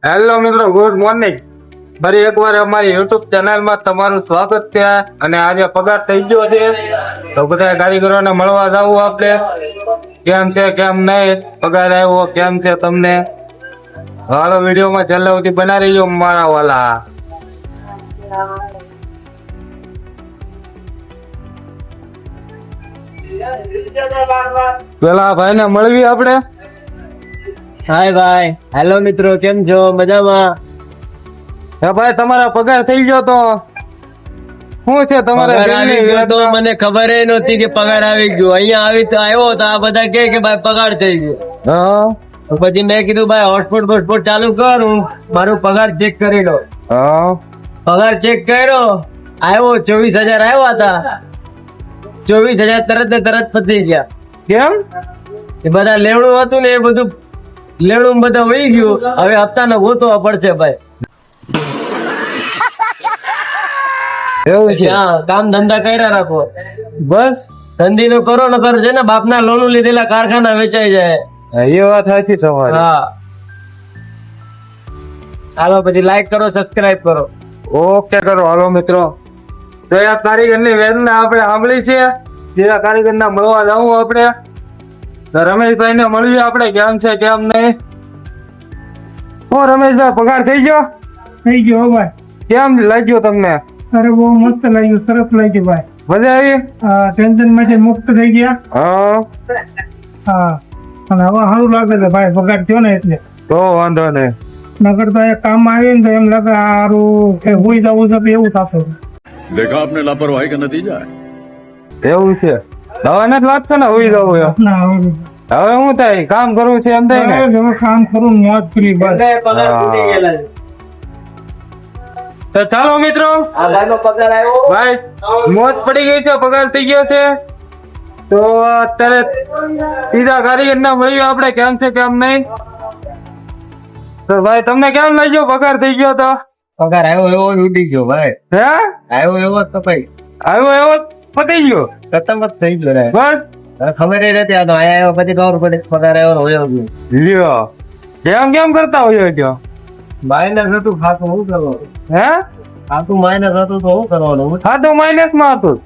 Hello મિત્રો, good morning. ફરી એકવાર અમારી યુટ્યુબ ચેનલમાં તમારું સ્વાગત છે. અને આજે પગાર થઈ ગયો છે તો બધા કારીગરોને મળવા જવું આપણે. કેમ છે કેમ નહીં, પગાર આવ્યો કેમ છે તમને, હાલો વિડીયોમાં છેલ્લે સુધી બના રહીજો મારા વાલા. પેલા ભાઈ ને મળવી આપણે. હાય ભાઈ, હેલો મિત્રો, કેમ છો? મજામાં? હે ભાઈ, તમારા પગાર થઈ ગયો તો શું છે તમારા પગાર આવી ગયો તો મને ખબર એ નહોતી કે પગાર આવી ગયો. અહીંયા આવ્યો તો આ બધા કહે કે ભાઈ પગાર થઈ ગયો. હા, પછી મેં કીધું ભાઈ હોટસ્પોટ ચાલુ કર, હું મારું પગાર ચેક કરી લો. હા, પગાર ચેક કર્યો, આવ્યો 24,000 આવ્યા હતા. 24,000 તરત ને તરત પતી ગયા. કેમ? એ બધા લેવડું હતું ને એ બધું લેવડું બધા વહી ગયું. હવે હપ્તાનો ગોતવા પડશે ભાઈ. એવું છે? હા, કામ ધંધા કર્યા રાખો બસ ધંધી નો કરો ન કરો છે ને બાપના લોન લીધેલા કારખાના વેચાઈ જાય. એ વાત સાચી તમારી. હા, હાલો પછી લાઈક કરો, સબસ્ક્રાઇબ કરો. ઓકે કરો. હાલો મિત્રો, તો આ કારીગરની વેદના આપણે સાંભળી છે. જે કારીગરના મળવા જવું આપણે, તો રમેશભાઈ ને મળીએ આપણે. કેમ છે કેમ નહીં? ઓ રમેશભાઈ, પગાર થઈ ગયો? થઈ ગયો ભાઈ. કેમ લાગ્યો તમને? અરે બહુ મસ્ત લાગ્યું, સરસ લાગ્યું ભાઈ. મજા આવી? ટેન્શન માંથી મુક્ત થઈ ગયા. હા, હા, અને હવે સારું લાગે છે ભાઈ, પગાર થયો ને એટલે. તો વાંધો નહીં. નગર તો એ કામ આવી ને તો એમ લાગે સારું કે હોઈ જવું છે તો એવું થશે. देखा आपने लापरवाही का नतीजा है। એવું છે? દવા નથી લાગતો ને હોઈ જવું એમ? ના હવે હવે શું થાય, કામ કરવું છે એમ થાય ને? બસ હવે કામ કરું ને મોજ કરી બસ. પગાર તૂટી ગયેલા છે. તો ચાલો મિત્રો, આ ભાઈનો પગાર આવ્યો. ભાઈ મોજ પડી ગઈ છે, પગાર થઈ ગયો છે. તો અત્યારે સીધા કારીગરના મળ્યું આપણે. કેમ છે કેમ નહીં? તો ભાઈ તમને કેમ લાગ્યો પગાર થઈ ગયો તો? પગાર આવ્યો એવો ઉડી ગયો ભાઈ. હે, આવ્યો એવો તો ભાઈ આવ્યો એવો પતી ગયો ખતમ જ થઈ ગયો રે. બસ. ખબર એ નથી. આ તો આયા આવ્યો પછી ખબર પડી પગાર આવ્યો ને હોયો ગયો. લ્યો, કેમ કરતા હોય ગયો? માઇનસ હતું ખાતું, શું કરવાનું? હે, ખાતું માઇનસ હતું તો શું કરવાનું? હા તો માઇનસ માં હતું.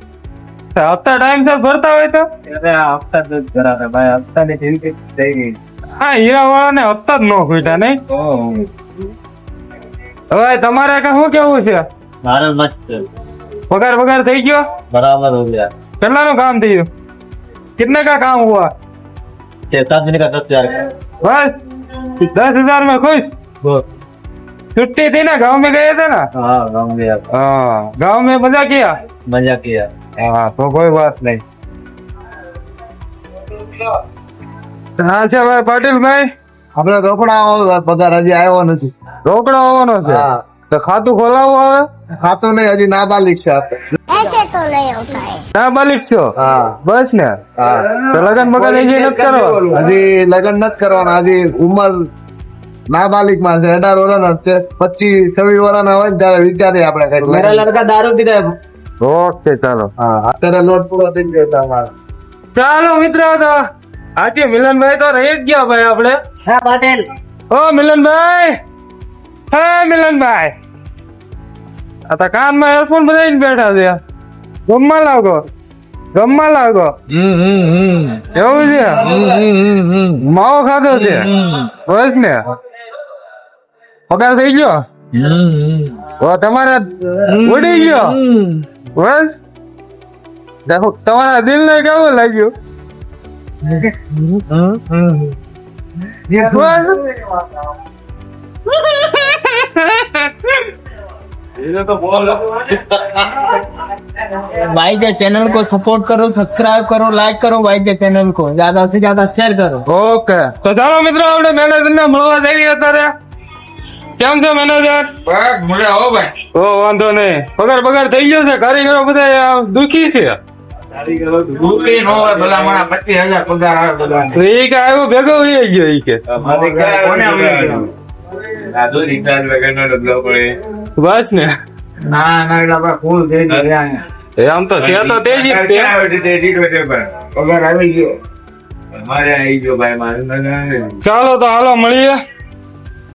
હપ્તા ટાઈમ સર ભરતા હોય તો અરે આ હપ્તા જ કરાવે ભાઈ, હપ્તા ની જિંદગી થઈ ગઈ. હા, હીરા વાળા ને હપ્તા જ ન ખૂટ્યા નહીં. હવે તમારે શું કેવું છે? મારે મસ્ત છે. પગાર થઈ ગયો? बराबर हो गया. કેટલાનું કામ થયું? कितने का काम हुआ? 6-7 दिन का 10,000 का. बस 10,000 में खुश? छुट्टी थी ना, गांव में गए थे ना? हाँ, गाँव गया. हाँ, गांव में मजा किया? मजा किया. हाँ, तो कोई बात नहीं. हाँ છે ભાઈ પાટીલ ભાઈ, આપણે રોકડા પગાર હજી આવ્યો નથી. રોકડો આવવાનો છે? હા. તો ખાતું ખોલાવવું હવે? ખાતું નહીં, હજી નાબાલિગ છે આપણે. ऐसे तो नहीं होता है. ના બાલિક છો? હા. બસ ને. હા. તો લગન બગન એજી નથી કરવા? હજી લગ્ન નથી કરવાના. હજી ઉંમર નાબાલિગ માં છે, 18 વર્ષના છે. 25-26 વર્ષના હોય ને ત્યારે વિચારીએ આપણે કઈ. મેરા લડકા દારૂ પીતા है. ઓકે ચાલો. હા, અત્યારે લોટ પૂરો થઈ ગયો છે અમારો. ચાલો મિત્રો, તો આજે મિલનભાઈ તો રહી જ ગયા ભાઈ આપણે. હા પાટેલ. ઓ મિલનભાઈ, હે મિલનભાઈ, આ તો કાનમાં એરફોન બધાઈને બેઠા છે. ગમવા લાગો એવું છે? માવો ખાધો છે? બસ ને. પગાર થઈ ગયો? તમારે ઉડી ગયો? બસ. देखो તમારા દિલ ને કેવું લાગ્યું? भाई के चैनल को सपोर्ट करो, सब्सक्राइब करो, लाइक करो भाई के चैनल को, ज्यादा से ज्यादा शेयर करो. ઓકે, તો ચાલો મિત્રો, આપણે મેનેજર ને મળવા જઈએ અત્યારે. કેમ છે મેનેજર? મજા આવો ભાઈ. ઓ વાંધો નહીં. પગાર થઈ ગયો છે? કારીગરો બધા દુખી છે? રૂપિયા નો હોય ભલા મારા 25,000 પગાર આવે બધા. તો એ કે આવ્યો ભેગો વહી ગયો ઈ કે? કોને આવ્યો? આ તો રિચાર્જ વગરનો ડબલો પડે. બસ ને. ના એટલે આપણે ફૂલ થઈ ગયા. આમ તો છે તો તેજી જ તે. પગાર આવી ગયો. મારે આવી ગયો ભાઈ, મારે ચાલો તો હાલો મળીએ.